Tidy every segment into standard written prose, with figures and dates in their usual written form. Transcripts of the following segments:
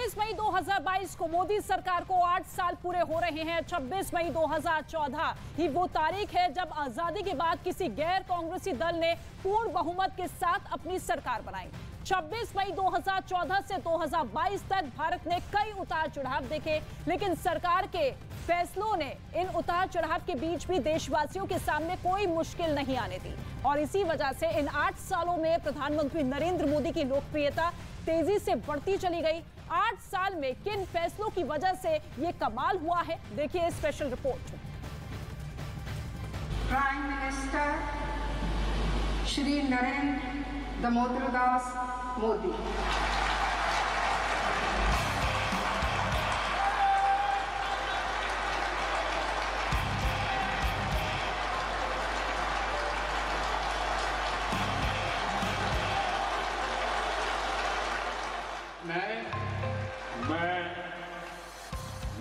26 मई 2022 को मोदी सरकार को 8 साल पूरे हो रहे हैं। 26 मई 2014 ही वो तारीख है जब आजादी के बाद किसी गैर कांग्रेसी दल ने पूर्ण बहुमत के साथ अपनी सरकार बनाई। 26 मई 2014 से 2022 तक भारत ने कई उतार चढ़ाव देखे, लेकिन सरकार के फैसलों ने इन उतार चढ़ाव के बीच भी देशवासियों के सामने कोई मुश्किल नहीं आने दी और इसी वजह से इन 8 सालों में प्रधानमंत्री नरेंद्र मोदी की लोकप्रियता तेजी से बढ़ती चली गई। 8 साल में किन फैसलों की वजह से ये कमाल हुआ है, देखिए special report. Prime minister Shri Narendra Damodar Das Modi. मैं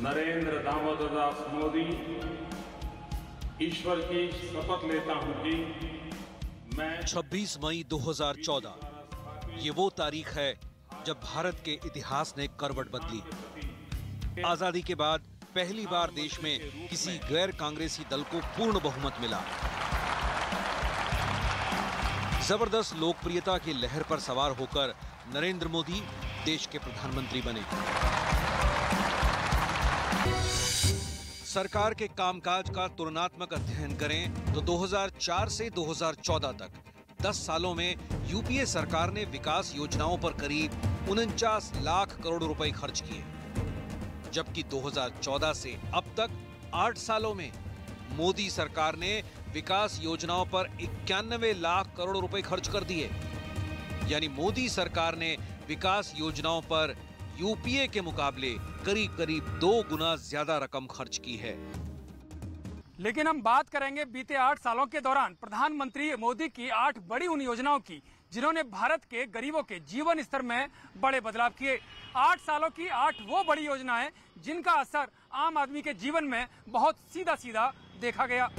नरेंद्र दामोदर दास मोदी ईश्वर की शपथ लेता हूं कि मैं 26 मई 2014 ये वो तारीख है जब भारत के इतिहास ने करवट बदली। आजादी के बाद पहली बार देश में किसी गैर कांग्रेसी दल को पूर्ण बहुमत मिला। जबरदस्त लोकप्रियता की लहर पर सवार होकर नरेंद्र मोदी देश के प्रधानमंत्री बने। सरकार के कामकाज का तुलनात्मक अध्ययन करें तो 2004 से 2014 तक 10 सालों में यूपीए सरकार ने विकास योजनाओं पर करीब 49 लाख करोड़ रुपए खर्च किए, जबकि 2014 से अब तक 8 सालों में मोदी सरकार ने विकास योजनाओं पर 91 लाख करोड़ रुपए खर्च कर दिए। यानी मोदी सरकार ने विकास योजनाओं पर यूपीए के मुकाबले करीब करीब 2 गुना ज्यादा रकम खर्च की है। लेकिन हम बात करेंगे बीते 8 सालों के दौरान प्रधानमंत्री मोदी की 8 बड़ी उन योजनाओं की जिन्होंने भारत के गरीबों के जीवन स्तर में बड़े बदलाव किए। 8 सालों की 8 वो बड़ी योजनाएं जिनका असर आम आदमी के जीवन में बहुत सीधा सीधा देखा गया।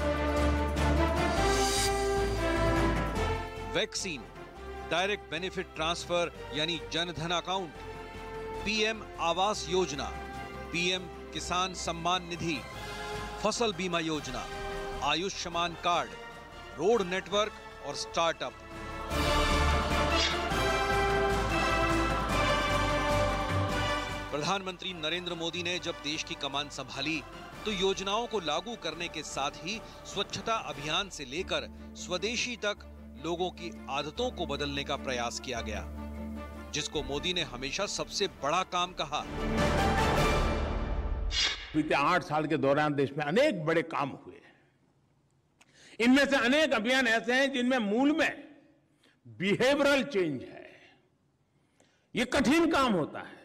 वैक्सीन, डायरेक्ट बेनिफिट ट्रांसफर यानी Jan Dhan account, PM Awas Yojana, PM किसान सम्मान निधि, फसल बीमा योजना, आयुष्मान कार्ड, रोड नेटवर्क और स्टार्टअप। प्रधानमंत्री नरेंद्र मोदी ने जब देश की कमान संभाली तो योजनाओं को लागू करने के साथ ही स्वच्छता अभियान से लेकर स्वदेशी तक लोगों की आदतों को बदलने का प्रयास किया गया, जिसको मोदी ने हमेशा सबसे बड़ा काम कहा। बीते 8 साल के दौरान देश में अनेक बड़े काम हुए। इनमें से अनेक अभियान ऐसे हैं जिनमें मूल में बिहेवियरल चेंज है। ये कठिन काम होता है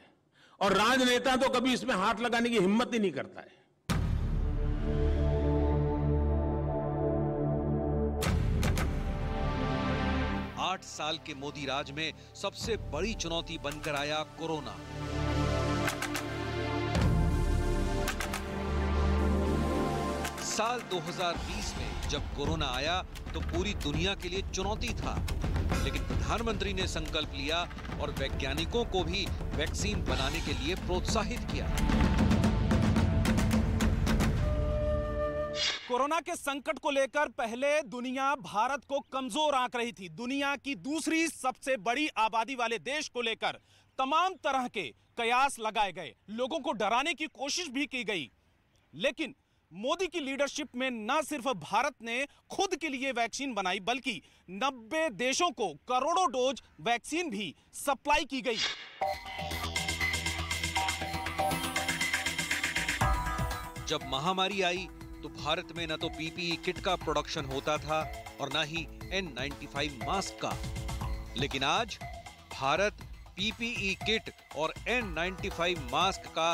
और राजनेता तो कभी इसमें हाथ लगाने की हिम्मत ही नहीं करता है। आठ साल के मोदी राज में सबसे बड़ी चुनौती बनकर आया कोरोना। साल 2020 में जब कोरोना आया तो पूरी दुनिया के लिए चुनौती था, लेकिन प्रधानमंत्री ने संकल्प लिया और वैज्ञानिकों को भी वैक्सीन बनाने के लिए प्रोत्साहित किया। कोरोना के संकट को लेकर पहले दुनिया भारत को कमजोर आंक रही थी। दुनिया की दूसरी सबसे बड़ी आबादी वाले देश को लेकर तमाम तरह के कयास लगाए गए, लोगों को डराने की कोशिश भी की गई। लेकिन मोदी की लीडरशिप में न सिर्फ भारत ने खुद के लिए वैक्सीन बनाई, बल्कि 90 देशों को करोड़ों डोज वैक्सीन भी सप्लाई की गई। जब महामारी आई तो भारत में न तो पीपीई किट का प्रोडक्शन होता था और न ही N95 मास्क का, लेकिन आज भारत पीपीई किट और N95 मास्क का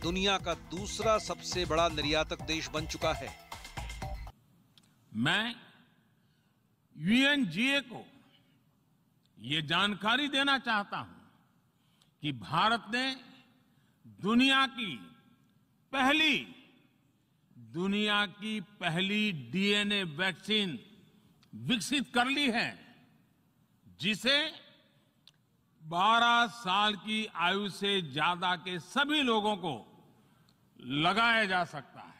दुनिया का दूसरा सबसे बड़ा निर्यातक देश बन चुका है। मैं UNGA को ये जानकारी देना चाहता हूं कि भारत ने दुनिया की पहली DNA वैक्सीन विकसित कर ली है, जिसे 12 साल की आयु से ज्यादा के सभी लोगों को लगाया जा सकता है।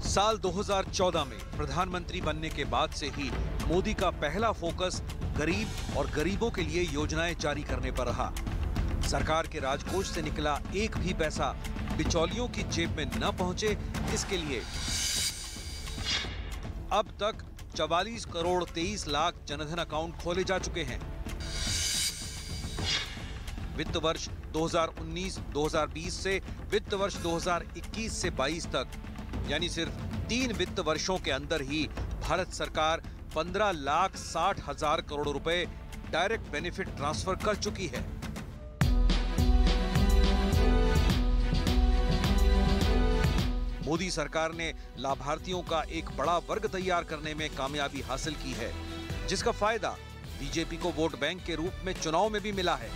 साल 2014 में प्रधानमंत्री बनने के बाद से ही मोदी का पहला फोकस गरीब और गरीबों के लिए योजनाएं जारी करने पर रहा। सरकार के राजकोष से निकला एक भी पैसा बिचौलियों की जेब में न पहुंचे, इसके लिए अब तक 44 करोड़ 23 लाख जनधन अकाउंट खोले जा चुके हैं। वित्त वर्ष 2019-2020 से वित्त वर्ष 2021 से 22 तक यानी सिर्फ 3 वित्त वर्षों के अंदर ही भारत सरकार 15,60,000 करोड़ रुपए डायरेक्ट बेनिफिट ट्रांसफर कर चुकी है। मोदी सरकार ने लाभार्थियों का एक बड़ा वर्ग तैयार करने में कामयाबी हासिल की है, जिसका फायदा बीजेपी को वोट बैंक के रूप में चुनाव में भी मिला है।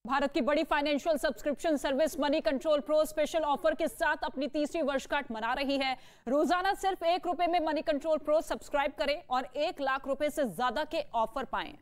भारत की बड़ी financial subscription service money control pro special offer के साथ अपनी तीसरी वर्षगांठ मना रही है। रोजाना सिर्फ ₹1 में मनी कंट्रोल प्रो सब्सक्राइब करें और 1 लाख रुपए से ज्यादा के ऑफर पाएं।